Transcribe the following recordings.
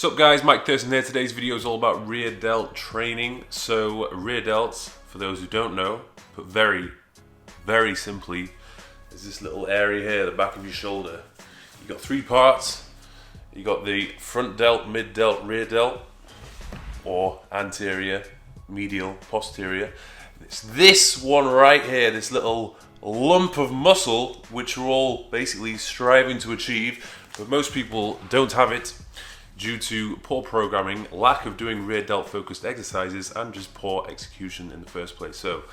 What's up guys, Mike Thurston here. Today's video is all about rear delt training. So rear delts, for those who don't know, but very simply, is this little area here, the back of your shoulder. You've got three parts. You got the front delt, mid delt, rear delt, or anterior, medial, posterior. It's this one right here, this little lump of muscle, which we're all basically striving to achieve, but most people don't have it due to poor programming, lack of doing rear delt focused exercises, and just poor execution in the first place. So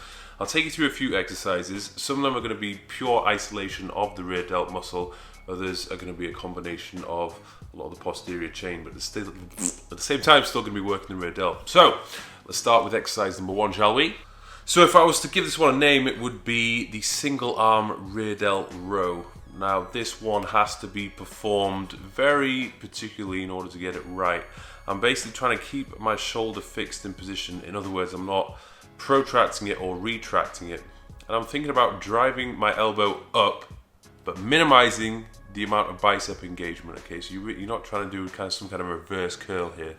I'll take you through a few exercises. Some of them are going to be pure isolation of the rear delt muscle. Others are going to be a combination of a lot of the posterior chain, but at the same time still going to be working the rear delt. So let's start with exercise number one, shall we? So if I was to give this one a name, it would be the single arm rear delt row. Now this one has to be performed very particularly in order to get it right. I'm basically trying to keep my shoulder fixed in position. In other words, I'm not protracting it or retracting it. And I'm thinking about driving my elbow up, but minimizing the amount of bicep engagement. Okay, so you're not trying to do some kind of reverse curl here.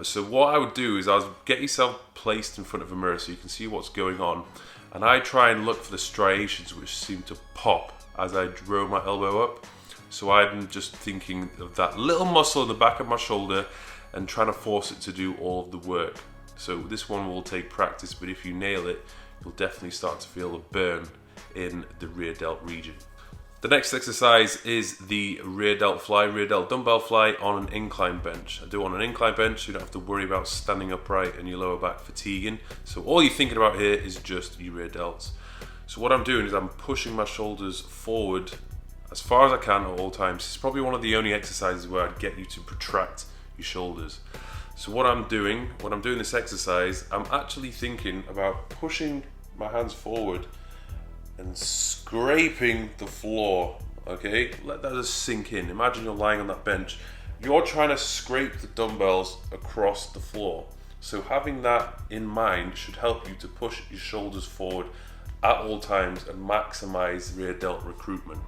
So what I would do is I'll get yourself placed in front of a mirror so you can see what's going on. And I try and look for the striations which seem to pop as I row my elbow up. So I'm just thinking of that little muscle in the back of my shoulder and trying to force it to do all of the work. So this one will take practice, but if you nail it, you'll definitely start to feel a burn in the rear delt region. The next exercise is the rear delt fly, rear delt dumbbell fly on an incline bench. I do it on an incline bench, so you don't have to worry about standing upright and your lower back fatiguing. So all you're thinking about here is just your rear delts. So what I'm doing is I'm pushing my shoulders forward as far as I can at all times. It's probably one of the only exercises where I'd get you to protract your shoulders. So what I'm doing this exercise, I'm actually thinking about pushing my hands forward and scraping the floor. Okay, let that just sink in. Imagine you're lying on that bench. You're trying to scrape the dumbbells across the floor. So having that in mind should help you to push your shoulders forward at all times and maximize rear delt recruitment.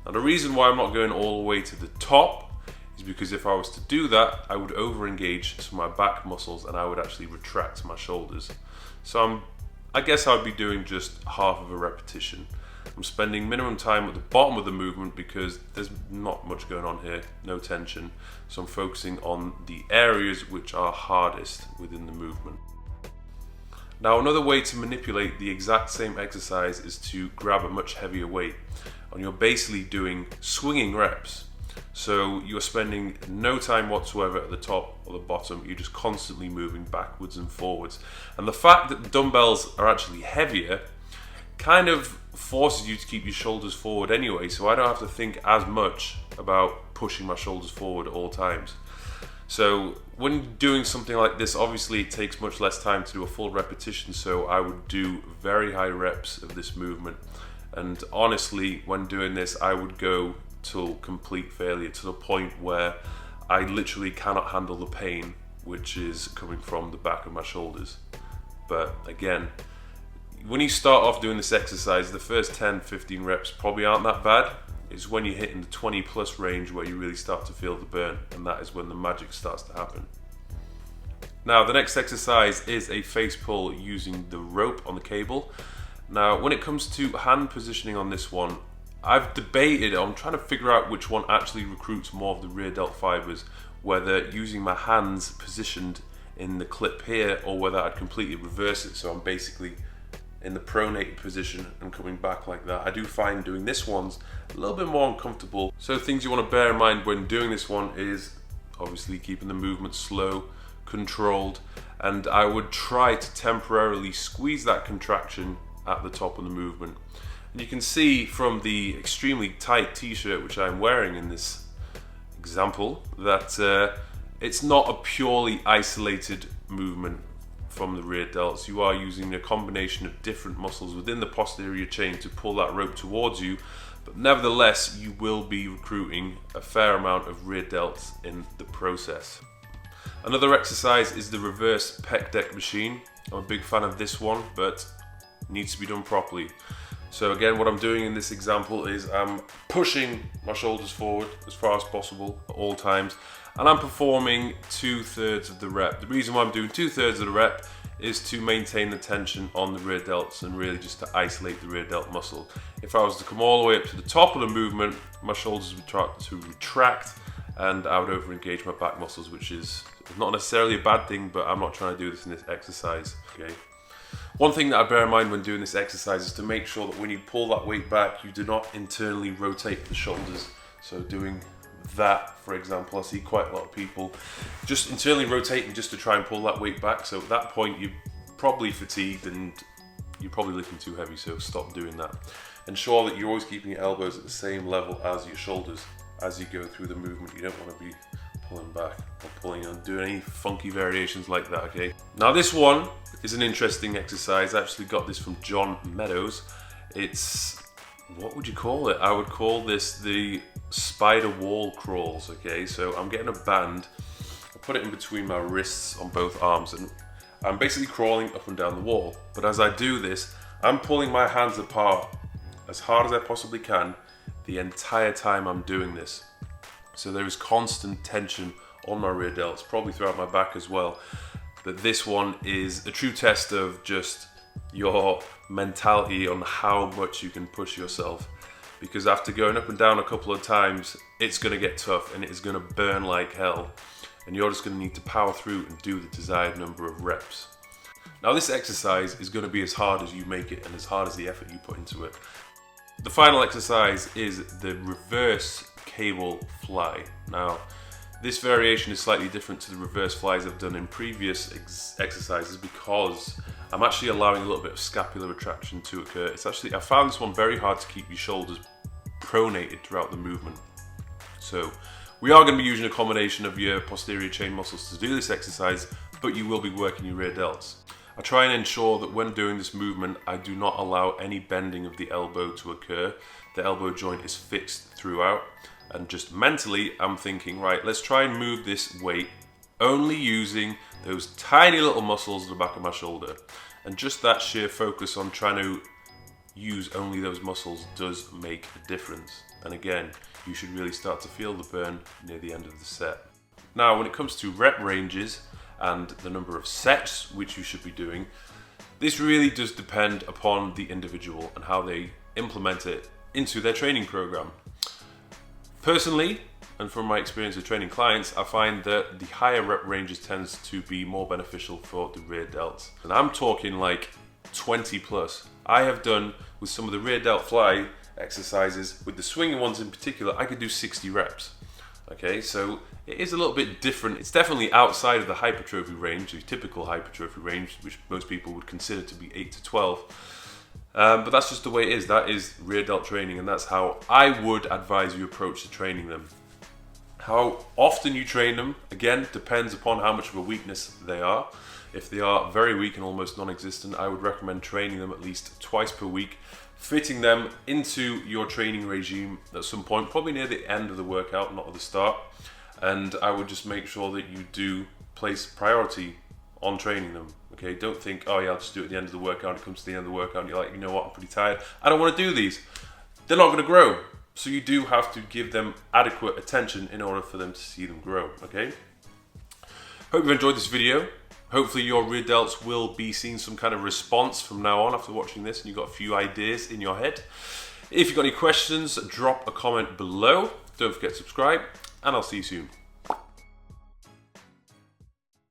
Now the reason why I'm not going all the way to the top is because if I was to do that, I would over engage some of my back muscles and I would actually retract my shoulders. So I guess I'd be doing just half of a repetition. I'm spending minimum time at the bottom of the movement because there's not much going on here, no tension. So I'm focusing on the areas which are hardest within the movement. Now another way to manipulate the exact same exercise is to grab a much heavier weight. And you're basically doing swinging reps. So you're spending no time whatsoever at the top or the bottom, you're just constantly moving backwards and forwards. And the fact that the dumbbells are actually heavier kind of forces you to keep your shoulders forward anyway, so I don't have to think as much about pushing my shoulders forward at all times. So when doing something like this, obviously it takes much less time to do a full repetition, so I would do very high reps of this movement. And honestly, when doing this, I would go till complete failure, to the point where I literally cannot handle the pain which is coming from the back of my shoulders. But again, when you start off doing this exercise, the first 10-15 reps probably aren't that bad. It's when you hit in the 20 plus range where you really start to feel the burn, and that is when the magic starts to happen. Now the next exercise is a face pull using the rope on the cable. Now when it comes to hand positioning on this one, I've debated, I'm trying to figure out which one actually recruits more of the rear delt fibers, whether using my hands positioned in the clip here or whether I'd completely reverse it, so I'm basically in the pronated position and coming back like that. I do find doing this one's a little bit more uncomfortable. So things you want to bear in mind when doing this one is obviously keeping the movement slow, controlled, and I would try to temporarily squeeze that contraction at the top of the movement. And you can see from the extremely tight t-shirt which I'm wearing in this example that it's not a purely isolated movement from the rear delts. You are using a combination of different muscles within the posterior chain to pull that rope towards you, but nevertheless you will be recruiting a fair amount of rear delts in the process. Another exercise is the reverse pec deck machine. I'm a big fan of this one, but it needs to be done properly. So again, what I'm doing in this example is I'm pushing my shoulders forward as far as possible at all times, and I'm performing 2/3 of the rep. The reason why I'm doing 2/3 of the rep is to maintain the tension on the rear delts and really just to isolate the rear delt muscle. If I was to come all the way up to the top of the movement, my shoulders would start to retract and I would over-engage my back muscles, which is not necessarily a bad thing, but I'm not trying to do this in this exercise, okay? One thing that I bear in mind when doing this exercise is to make sure that when you pull that weight back, you do not internally rotate the shoulders. So doing that, for example, I see quite a lot of people just internally rotating just to try and pull that weight back. So at that point, you're probably fatigued and you're probably lifting too heavy, so stop doing that. Ensure that you're always keeping your elbows at the same level as your shoulders as you go through the movement. You don't want to be pulling back or pulling on, doing any funky variations like that, okay? Now this one is an interesting exercise. I actually got this from John Meadows. It's, what would you call it? I would call this the spider wall crawls, okay? So I'm getting a band, I put it in between my wrists on both arms, and I'm basically crawling up and down the wall. But as I do this, I'm pulling my hands apart as hard as I possibly can the entire time I'm doing this. So there is constant tension on my rear delts, probably throughout my back as well. But this one is a true test of just your mentality on how much you can push yourself. Because after going up and down a couple of times, it's gonna get tough and it's gonna burn like hell. And you're just gonna need to power through and do the desired number of reps. Now this exercise is gonna be as hard as you make it and as hard as the effort you put into it. The final exercise is the reverse cable fly. Now, this variation is slightly different to the reverse flies I've done in previous exercises because I'm actually allowing a little bit of scapular retraction to occur. It's actually, I found this one very hard to keep your shoulders pronated throughout the movement. So we are going to be using a combination of your posterior chain muscles to do this exercise, but you will be working your rear delts. I try and ensure that when doing this movement, I do not allow any bending of the elbow to occur. The elbow joint is fixed throughout. And just mentally, I'm thinking, right, let's try and move this weight only using those tiny little muscles at the back of my shoulder. And just that sheer focus on trying to use only those muscles does make a difference. And again, you should really start to feel the burn near the end of the set. Now, when it comes to rep ranges and the number of sets which you should be doing, this really does depend upon the individual and how they implement it into their training program. Personally, and from my experience of training clients, I find that the higher rep ranges tends to be more beneficial for the rear delts. And I'm talking like 20 plus. I have done with some of the rear delt fly exercises, with the swinging ones in particular, I could do 60 reps. Okay, so it is a little bit different. It's definitely outside of the hypertrophy range, the typical hypertrophy range, which most people would consider to be 8 to 12. But that's just the way it is. That is rear delt training, and that's how I would advise you approach to training them. How often you train them, again, depends upon how much of a weakness they are. If they are very weak and almost non-existent, I would recommend training them at least twice per week, fitting them into your training regime at some point, probably near the end of the workout, not at the start. And I would just make sure that you do place priority on training them. Okay, don't think, oh yeah, I'll just do it at the end of the workout. It comes to the end of the workout and you're like, you know what, I'm pretty tired, I don't want to do these. They're not going to grow. So you do have to give them adequate attention in order for them to see them grow, okay? Hope you've enjoyed this video. Hopefully your rear delts will be seeing some kind of response from now on after watching this and you've got a few ideas in your head. If you've got any questions, drop a comment below. Don't forget to subscribe, and I'll see you soon.